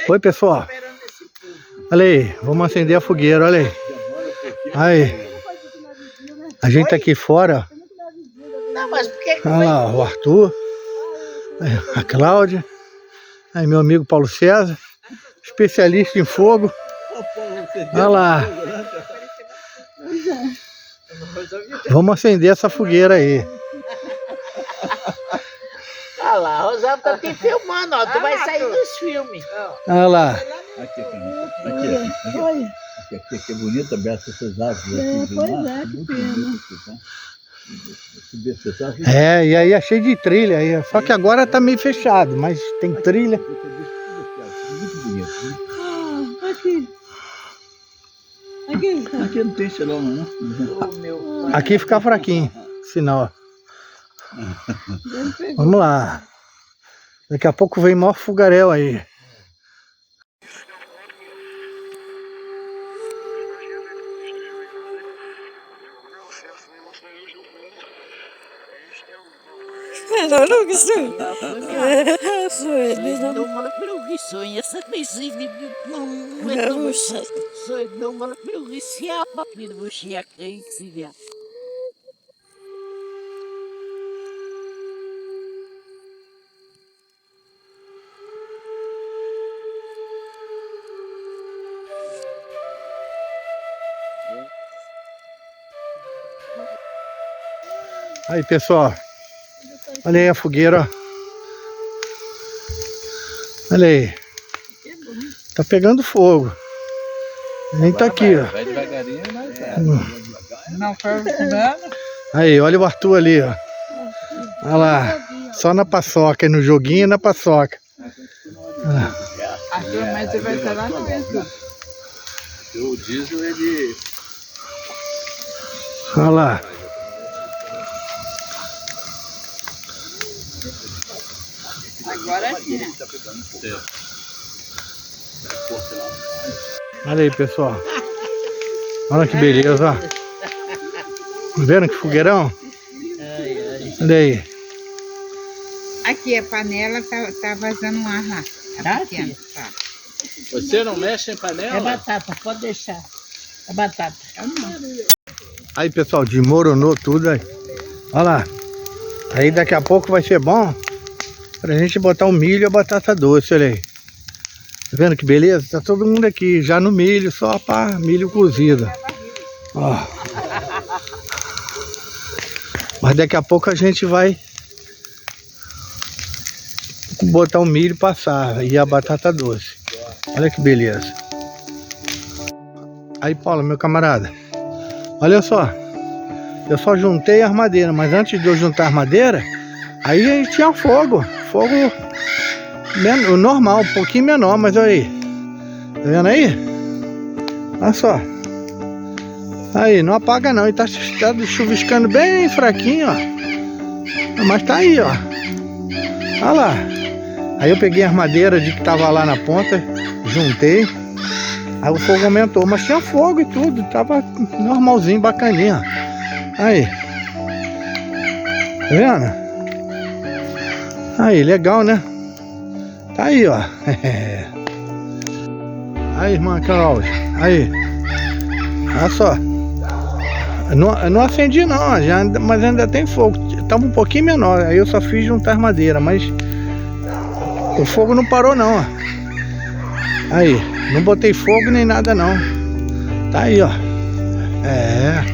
Oi, pessoal. Olha aí, vamos acender a fogueira, olha aí. Aí. A gente tá aqui fora, ó. Olha lá, o Arthur, a Cláudia, aí meu amigo Paulo César, especialista em fogo. Olha lá. Vamos acender essa fogueira aí. Olha lá, a Rosalva tá te filmando, ó. Tu vai sair dos filmes. Olha lá. Aqui, que é bonita, Beto, essas árvores aqui. Pois é, que pena. É, e aí é cheio de trilha aí. Só que agora tá meio fechado, mas tem trilha. Muito bonito. Aqui. Aqui não tem sinal, não. Aqui fica fraquinho, sinal. Vamos lá. Daqui a pouco vem maior fogaréu aí. Aí, pessoal, olha aí a fogueira, ó. Olha aí, tá pegando fogo. A gente tá aqui, ó. Vai devagarinho, mas Não foi comendo? Aí, olha o Arthur ali, ó. Olha lá, só na paçoca, no joguinho e na paçoca. Arthur, mas você vai estar lá no mesmo. o diesel, ele... Olha lá. Agora sim. Olha aí, pessoal. Olha que beleza, ó. Tá vendo que fogueirão? Olha aí. Aqui, a panela tá vazando um ar lá. Tá pequeno, tá. Você não mexe em panela? É batata, pode deixar. É batata. Aí, pessoal, desmoronou tudo aí. Olha lá. Aí daqui a pouco vai ser bom pra gente botar o milho e a batata doce, olha aí. Tá vendo que beleza? Tá todo mundo aqui, já no milho, só para milho cozido. Ó. Mas daqui a pouco a gente vai botar o milho passar e a batata doce. Olha que beleza. Aí, Paulo, meu camarada, olha só. Eu só juntei a armadeira, mas antes de eu juntar a armadeira, aí tinha fogo. Fogo normal, um pouquinho menor, mas olha aí. Tá vendo aí? Olha só. Aí, não apaga não. E tá chuviscando bem fraquinho, ó. Mas tá aí, ó. Olha lá. Aí eu peguei a armadeira de que tava lá na ponta, juntei. Aí o fogo aumentou, mas tinha fogo e tudo. Tava normalzinho, bacaninha. Aí. Tá vendo? Aí, legal, né? Tá aí, ó. Aí, irmã Cláudia. Aí. Olha só. Eu não acendi não, mas ainda tem fogo. Tava um pouquinho menor. Aí eu só fiz juntar armadeira, mas o fogo não parou não, ó. Aí. Não botei fogo nem nada não. Tá aí, ó. É.